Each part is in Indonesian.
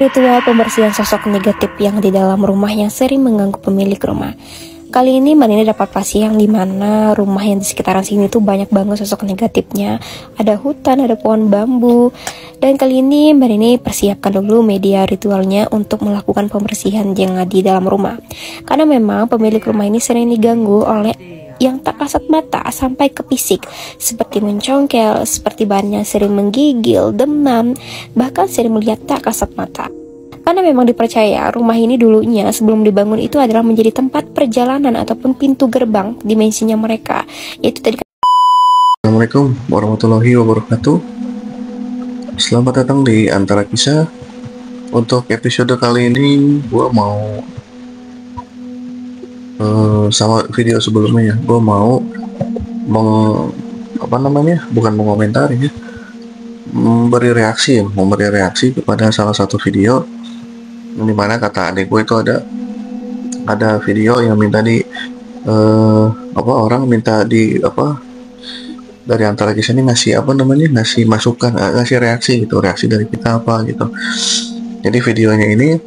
ritual pembersihan sosok negatif yang di dalam rumah yang sering mengganggu pemilik rumah. Kali ini Mbak Nini dapat lokasi yang dimana rumah yang di sekitaran sini tuh banyak banget sosok negatifnya. Ada hutan, ada pohon bambu. Dan kali ini Mbak Nini persiapkan dulu media ritualnya untuk melakukan pembersihan yang di dalam rumah. Karena memang pemilik rumah ini sering diganggu oleh yang tak kasat mata sampai ke fisik, seperti mencongkel, seperti bahannya sering menggigil, demam, bahkan sering melihat tak kasat mata. Karena memang dipercaya rumah ini dulunya sebelum dibangun itu adalah menjadi tempat perjalanan ataupun pintu gerbang dimensinya mereka. Yaitu tadi. Assalamualaikum warahmatullahi wabarakatuh. Selamat datang di Antara Kisah. Untuk episode kali ini gue mau sama video sebelumnya ya, gue mau bukan mengomentari ya, memberi reaksi kepada salah satu video dimana kata adik gue itu ada video yang minta orang minta dari Antara Kisah ini ngasih masukan, ngasih reaksi dari kita apa gitu. Jadi videonya ini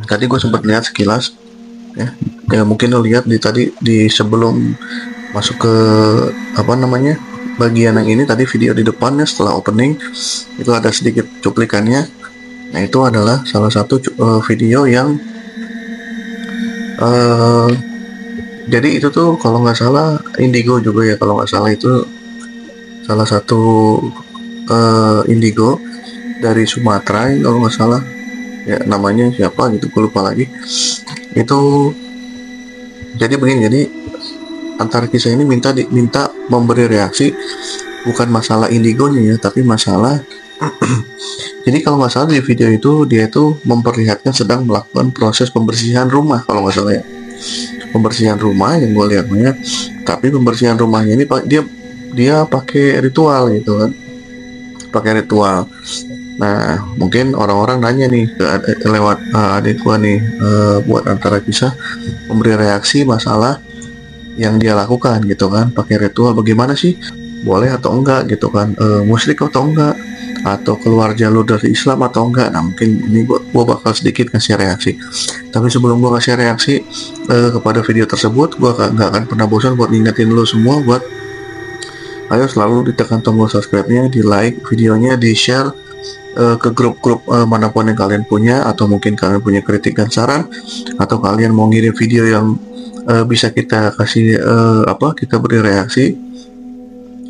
tadi gue sempat lihat sekilas ya mungkin lo lihat di sebelum masuk ke bagian yang ini, tadi video di depannya setelah opening itu ada sedikit cuplikannya. Nah, itu adalah salah satu video yang jadi itu tuh kalau nggak salah Indigo juga ya, kalau nggak salah itu salah satu Indigo dari Sumatera kalau nggak salah ya, namanya siapa gitu, gue lupa lagi. Itu jadi begini, jadi Antara Kisah ini minta memberi reaksi bukan masalah Indigonya ya, tapi masalah jadi kalau nggak salah di video itu dia itu memperlihatkan sedang melakukan proses pembersihan rumah kalau nggak salah ya, pembersihan rumah yang gue lihatnya. Tapi pembersihan rumahnya ini dia pakai ritual gitu kan, pakai ritual. Nah, mungkin orang-orang nanya nih lewat adik gua nih, buat Antara Kisah memberi reaksi masalah yang dia lakukan gitu kan, pakai ritual bagaimana sih, boleh atau enggak gitu kan, musyrik atau enggak, atau keluar jalur dari Islam atau enggak. Nah, mungkin ini gua bakal sedikit ngasih reaksi. Tapi sebelum gua ngasih reaksi kepada video tersebut, gua nggak akan pernah bosan buat ngingetin lo semua buat ayo selalu ditekan tombol subscribe-nya, di like videonya, di share ke grup-grup manapun yang kalian punya, atau mungkin kalian punya kritik dan saran, atau kalian mau ngirim video yang bisa kita kasih kita beri reaksi.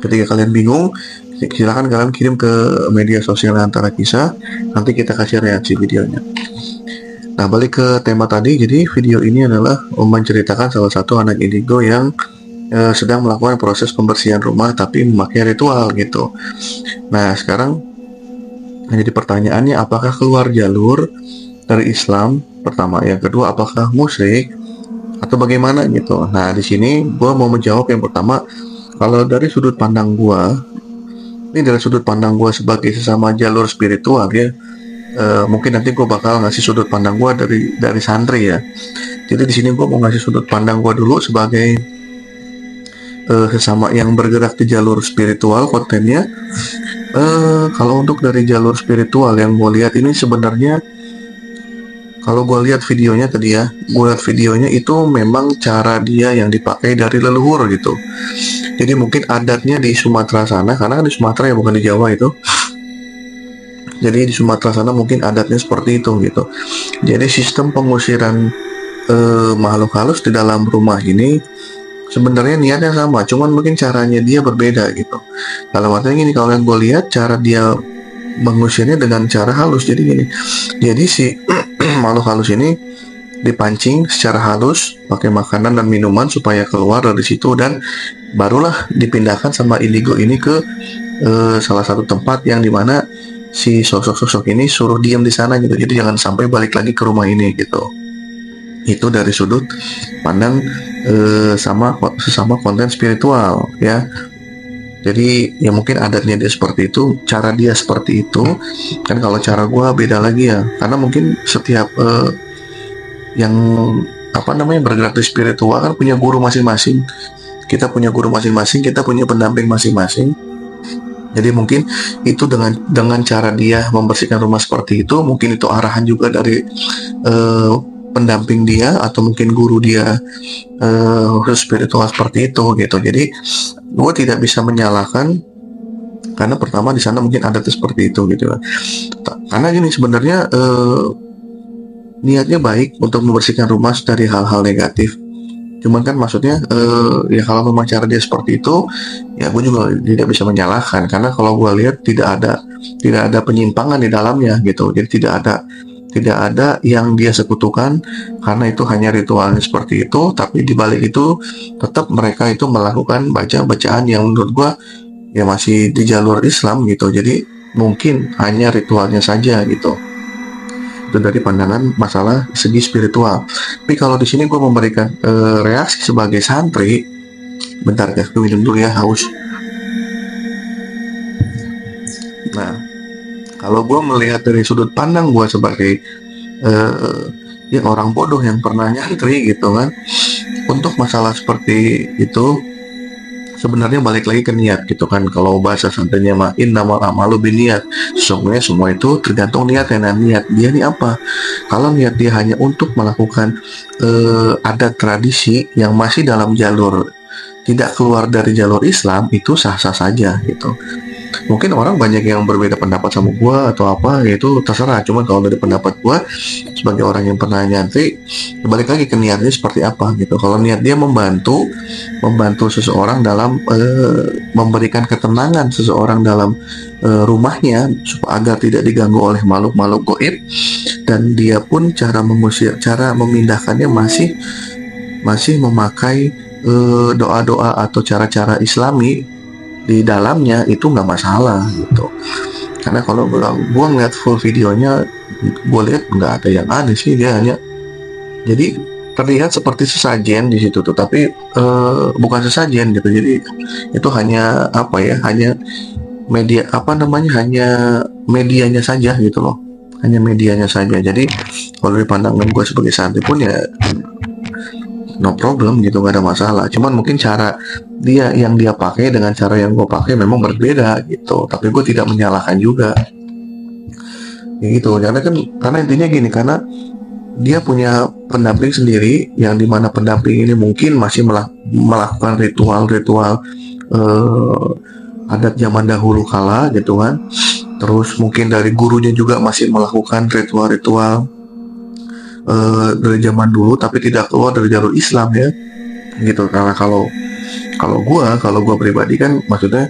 Ketika kalian bingung, silakan kalian kirim ke media sosial Antara Kisah, nanti kita kasih reaksi videonya. Nah, balik ke tema tadi. Jadi video ini adalah menceritakan salah satu anak indigo yang sedang melakukan proses pembersihan rumah tapi memakai ritual gitu. Nah, sekarang jadi pertanyaannya, apakah keluar jalur dari Islam pertama, yang kedua apakah musyrik atau bagaimana gitu. Nah, di sini gue mau menjawab yang pertama. Kalau dari sudut pandang gue, ini dari sudut pandang gue sebagai sesama jalur spiritual ya, mungkin nanti gue bakal ngasih sudut pandang gue dari santri ya. Jadi di sini gue mau ngasih sudut pandang gue dulu sebagai sesama yang bergerak di jalur spiritual kontennya. Kalau untuk dari jalur spiritual yang gue lihat ini sebenarnya, kalau gue lihat videonya tadi ya, gue lihat videonya itu memang cara dia yang dipakai dari leluhur gitu. Jadi mungkin adatnya di Sumatera sana, karena di Sumatera ya bukan di Jawa itu. Jadi di Sumatera sana mungkin adatnya seperti itu gitu. Jadi sistem pengusiran makhluk halus di dalam rumah ini sebenarnya niatnya sama, cuman mungkin caranya dia berbeda gitu. Kalau artinya gini, kalau yang gue lihat cara dia mengusirnya dengan cara halus. Jadi gini, jadi si makhluk halus ini dipancing secara halus pakai makanan dan minuman supaya keluar dari situ, dan barulah dipindahkan sama indigo ini ke salah satu tempat yang dimana si sosok-sosok ini suruh diam di sana gitu. Jadi jangan sampai balik lagi ke rumah ini gitu. Itu dari sudut pandang sesama konten spiritual ya. Jadi ya mungkin adatnya dia seperti itu, cara dia seperti itu kan. Kalau cara gua beda lagi ya, karena mungkin setiap yang bergerak di spiritual kan punya guru masing-masing. Kita punya guru masing-masing, kita punya pendamping masing-masing. Jadi mungkin itu dengan cara dia membersihkan rumah seperti itu, mungkin itu arahan juga dari pendamping dia atau mungkin guru dia khusus spiritual seperti itu gitu. Jadi gue tidak bisa menyalahkan, karena pertama di sana mungkin adatnya seperti itu gitu. Karena gini sebenarnya niatnya baik untuk membersihkan rumah dari hal-hal negatif. Cuman kan maksudnya ya kalau memang cara dia seperti itu, ya gue juga tidak bisa menyalahkan, karena kalau gue lihat tidak ada penyimpangan di dalamnya gitu. Jadi tidak ada yang dia sekutukan, karena itu hanya ritualnya seperti itu. Tapi di balik itu tetap mereka itu melakukan bacaan yang menurut gue ya masih di jalur Islam gitu. Jadi mungkin hanya ritualnya saja gitu. Itu dari pandangan masalah segi spiritual. Tapi kalau di sini gue memberikan reaksi sebagai santri. Bentar guys, gue minum dulu ya, haus. Nah, kalau gue melihat dari sudut pandang gue sebagai ya orang bodoh yang pernah nyantri gitu kan, untuk masalah seperti itu sebenarnya balik lagi ke niat gitu kan. Kalau bahasa santrinya mah innamal a'malu binniyat, sesungguhnya semua itu tergantung niat. Dan niat dia nih apa? Kalau niat dia hanya untuk melakukan adat tradisi yang masih dalam jalur, tidak keluar dari jalur Islam, itu sah-sah saja gitu. Mungkin orang banyak yang berbeda pendapat sama gua atau apa, ya itu terserah. Cuman kalau dari pendapat gua sebagai orang yang pernah nyantri, balik lagi ke niatnya seperti apa gitu. Kalau niat dia membantu seseorang dalam memberikan ketenangan seseorang dalam rumahnya agar tidak diganggu oleh makhluk-makhluk gaib, dan dia pun cara memindahkannya masih memakai doa-doa atau cara-cara Islami di dalamnya, itu nggak masalah gitu. Karena kalau gue ngeliat full videonya, gue lihat nggak ada yang aneh sih. Dia hanya jadi terlihat seperti sesajen di situ tuh, tapi bukan sesajen gitu. Jadi itu hanya apa ya, hanya media hanya medianya saja gitu loh, hanya medianya saja. Jadi kalau dari pandangan gue sebagai santri pun ya no problem gitu, gak ada masalah. Cuman mungkin cara dia yang dia pakai dengan cara yang gue pakai memang berbeda gitu. Tapi gue tidak menyalahkan juga ya gitu. Karena intinya gini, karena dia punya pendamping sendiri, yang dimana pendamping ini mungkin masih melakukan ritual-ritual adat zaman dahulu kala gitu kan. Terus mungkin dari gurunya juga masih melakukan ritual-ritual dari zaman dulu, tapi tidak keluar dari jalur Islam ya gitu. Karena kalau gua pribadi kan, maksudnya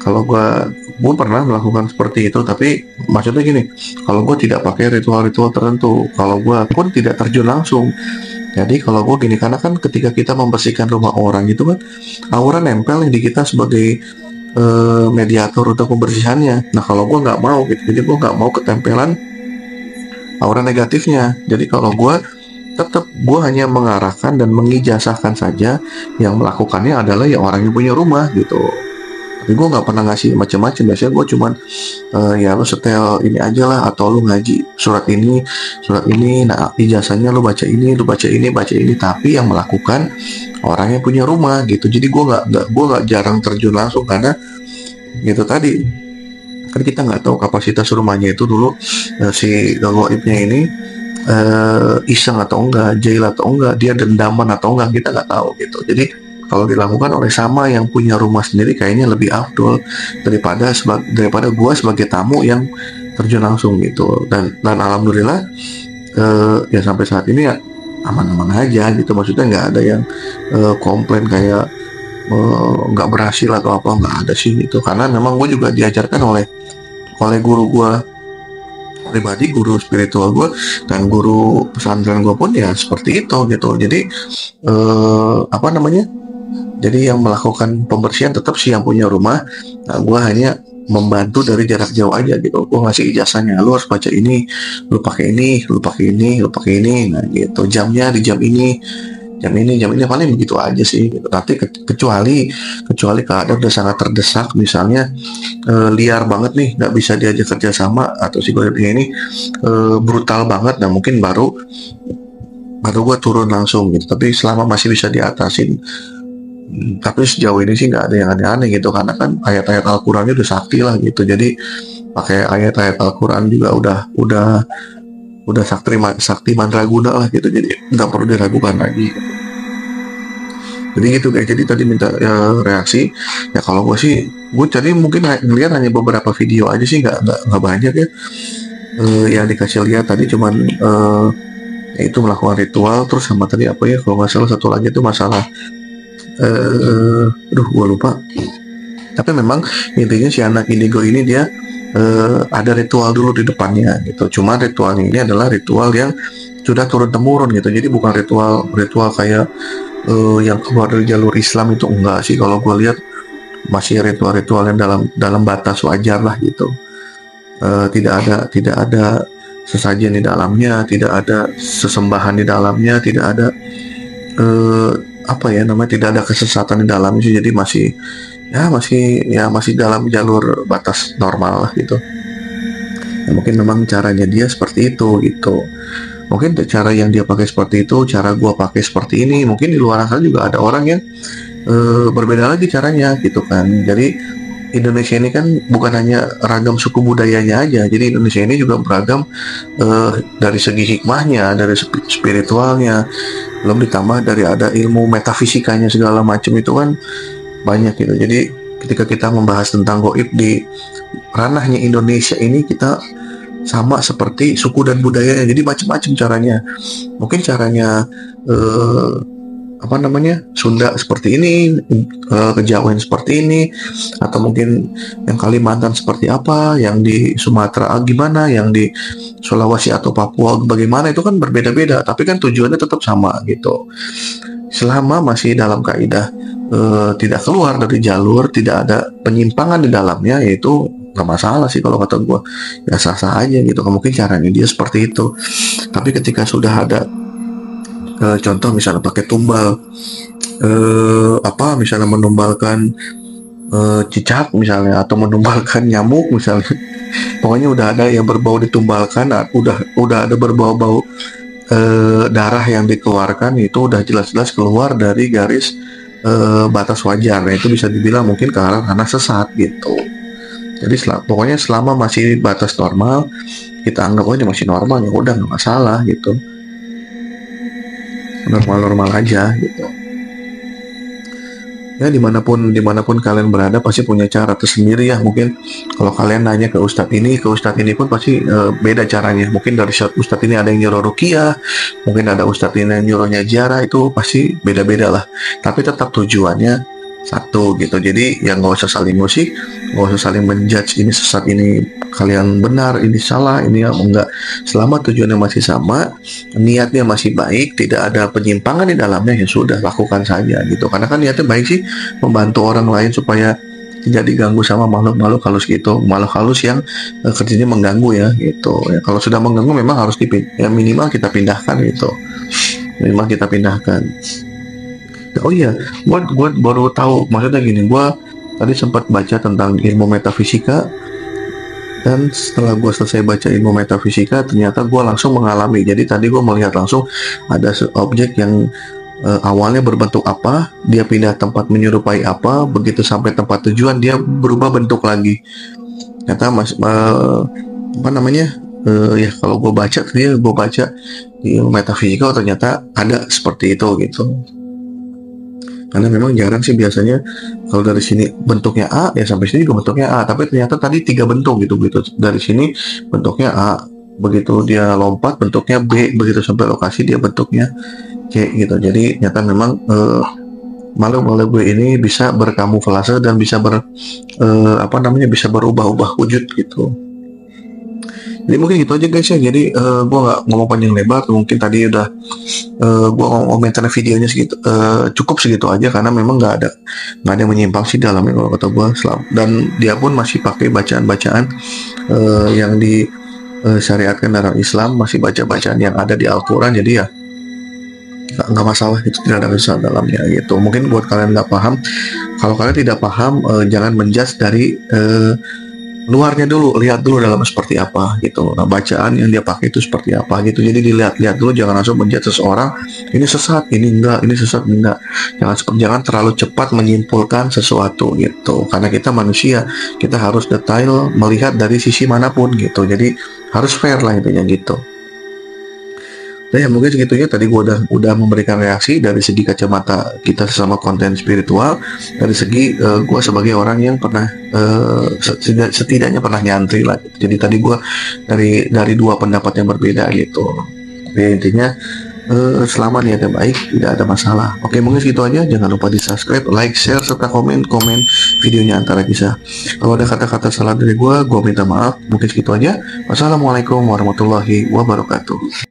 kalau gua pernah melakukan seperti itu, tapi maksudnya gini, kalau gua tidak pakai ritual-ritual tertentu, kalau gua pun tidak terjun langsung. Jadi kalau gua gini, karena kan ketika kita membersihkan rumah orang itu kan aura nempel di kita sebagai mediator untuk pembersihannya. Nah kalau gua nggak mau gitu, jadi gua nggak mau ketempelan aura negatifnya. Jadi kalau gue hanya mengarahkan dan mengijazahkan saja, yang melakukannya adalah ya orang yang punya rumah gitu. Tapi gue nggak pernah ngasih macam-macam. Biasanya gue cuman ya lu setel ini aja lah, atau lu ngaji surat ini, nah ijazahnya lu baca ini, baca ini. Tapi yang melakukan orang yang punya rumah gitu. Jadi gue nggak jarang terjun langsung, karena gitu tadi kan kita nggak tahu kapasitas rumahnya itu dulu si gaibnya ini iseng atau enggak, jahil atau enggak, dia dendaman atau enggak, kita nggak tahu gitu. Jadi kalau dilakukan oleh sama yang punya rumah sendiri, kayaknya lebih afdol daripada gua sebagai tamu yang terjun langsung gitu. Dan alhamdulillah ya sampai saat ini ya aman-aman aja gitu. Maksudnya nggak ada yang komplain kayak nggak berhasil atau apa, nggak ada sih gitu. Karena memang gue juga diajarkan oleh guru gue pribadi, guru spiritual gue dan guru pesantren gue pun ya seperti itu gitu. Jadi jadi yang melakukan pembersihan tetap sih yang punya rumah. Nah gue hanya membantu dari jarak jauh aja gitu. Gue ngasih ijazahnya, lu harus baca ini, lu pakai ini, lu pakai ini, nah gitu. Jamnya di jam ini paling begitu aja sih gitu. Nanti kecuali keadaan udah sangat terdesak, misalnya liar banget nih, nggak bisa diajak kerja sama, atau si goibnya ini brutal banget, nah mungkin baru gue turun langsung gitu. Tapi selama masih bisa diatasin Tapi sejauh ini sih nggak ada yang aneh-aneh gitu, karena kan ayat-ayat Al-Qurannya udah sakti lah gitu. Jadi pakai ayat-ayat Al-Quran juga udah sakti mandraguna lah gitu. Jadi nggak perlu diragukan lagi. Jadi gitu guys. Jadi tadi minta ya, reaksi. Ya kalau gue sih, gue tadi mungkin ngeliat hanya beberapa video aja sih, nggak banyak ya. Yang dikasih lihat tadi cuman itu melakukan ritual, terus sama tadi apa ya, kalau nggak salah satu lagi itu masalah aduh gue lupa. Tapi memang intinya si anak indigo ini dia ada ritual dulu di depannya gitu. Cuma ritualnya ini adalah ritual yang sudah turun temurun gitu. Jadi bukan ritual kayak yang keluar dari jalur Islam, itu enggak sih. Kalau gue lihat masih ritual-ritual yang dalam batas wajar lah gitu. Tidak ada sesajen di dalamnya, tidak ada sesembahan di dalamnya, tidak ada tidak ada kesesatan di dalamnya. Jadi masih dalam jalur batas normal lah gitu. Ya, mungkin memang caranya dia seperti itu gitu. Mungkin cara yang dia pakai seperti itu, cara gua pakai seperti ini. Mungkin di luar sana juga ada orang yang berbeda lagi caranya gitu kan. Jadi Indonesia ini kan bukan hanya ragam suku budayanya aja, jadi Indonesia ini juga beragam dari segi hikmahnya, dari spiritualnya, belum ditambah dari ada ilmu metafisikanya segala macam, itu kan banyak gitu. Jadi ketika kita membahas tentang goib di ranahnya Indonesia ini, kita sama seperti suku dan budayanya, jadi macam-macam caranya. Mungkin caranya Sunda seperti ini, Kejawen seperti ini, atau mungkin yang Kalimantan seperti apa, yang di Sumatera gimana, yang di Sulawesi atau Papua bagaimana, itu kan berbeda-beda, tapi kan tujuannya tetap sama gitu. Selama masih dalam kaidah tidak keluar dari jalur, tidak ada penyimpangan di dalamnya, yaitu nggak masalah sih kalau kata gue. Ya sah-sah aja gitu. Mungkin caranya dia seperti itu. Tapi ketika sudah ada contoh misalnya pakai tumbal, misalnya menumbalkan cicak misalnya, atau menumbalkan nyamuk misalnya, pokoknya udah ada yang berbau ditumbalkan, udah ada berbau-bau darah yang dikeluarkan, itu udah jelas-jelas keluar dari garis batas wajar. Nah, itu bisa dibilang mungkin ke arah sesat gitu. Jadi pokoknya selama masih batas normal, kita anggap aja masih normal, ya udah nggak masalah gitu. Normal-normal aja gitu. Ya dimanapun kalian berada pasti punya cara tersendiri ya. Mungkin kalau kalian nanya ke ustadz ini pun pasti beda caranya. Mungkin dari ustadz ini ada yang nyuruh ruqyah, mungkin ada ustadz ini yang nyuruhnya ziarah, itu pasti beda-beda lah. Tapi tetap tujuannya satu gitu. Jadi yang nggak usah saling musik, nggak usah saling menjudge ini sesat, ini kalian benar, ini salah, ini enggak. Selama tujuannya masih sama, niatnya masih baik, tidak ada penyimpangan di dalamnya, ya sudah, lakukan saja gitu. Karena kan niatnya baik sih, membantu orang lain supaya tidak diganggu sama makhluk-makhluk halus gitu, makhluk halus yang kerjanya mengganggu ya gitu. Ya, kalau sudah mengganggu memang harus minimal kita pindahkan gitu. Minimal kita pindahkan. Oh iya, gue baru tahu, maksudnya gini, gue tadi sempat baca tentang ilmu metafisika, dan setelah gue selesai baca ilmu metafisika, ternyata gue langsung mengalami. Jadi tadi gue melihat langsung ada objek yang awalnya berbentuk apa, dia pindah tempat menyerupai apa, begitu sampai tempat tujuan dia berubah bentuk lagi. Ternyata kalau gue baca di ilmu metafisika, ternyata ada seperti itu gitu. Karena memang jarang sih biasanya kalau dari sini bentuknya A, ya sampai sini juga bentuknya A, tapi ternyata tadi 3 bentuk gitu. Dari sini bentuknya A, begitu dia lompat bentuknya B, begitu sampai lokasi dia bentuknya C gitu. Jadi ternyata memang makhluk-makhluk ini bisa berkamuflase dan bisa bisa berubah-ubah wujud gitu. Jadi mungkin gitu aja guys ya. Jadi gue nggak ngomong panjang lebar, mungkin tadi udah gue ngomong komentar videonya segitu, cukup segitu aja, karena memang nggak ada yang menyimpang sih dalamnya kalau kata gue. Dan dia pun masih pakai bacaan-bacaan yang disyariatkan dalam Islam, masih baca-bacaan yang ada di Al-Quran. Jadi ya nggak masalah, itu tidak ada kesalahan dalamnya gitu. Mungkin buat kalian nggak paham, kalau kalian tidak paham, jangan menjudge dari luarnya dulu, lihat dulu dalamnya seperti apa gitu. Nah, bacaan yang dia pakai itu seperti apa gitu. Jadi dilihat-lihat dulu, jangan langsung menjudge seseorang, ini sesat, ini enggak, ini sesat, enggak. Jangan terlalu cepat menyimpulkan sesuatu gitu. Karena kita manusia, kita harus detail melihat dari sisi manapun gitu. Jadi harus fair lah intinya gitu. Nah, ya mungkin segitunya tadi gue udah memberikan reaksi dari segi kacamata kita sesama konten spiritual, dari segi gue sebagai orang yang pernah setidaknya pernah nyantri lah. Jadi tadi gue dari dua pendapat yang berbeda gitu. Ya intinya selama niatnya baik tidak ada masalah. Oke, mungkin segitu aja. Jangan lupa di subscribe, like, share, serta komen videonya Antara Kisah. Kalau ada kata-kata salah dari gue minta maaf. Mungkin segitu aja. Wassalamualaikum warahmatullahi wabarakatuh.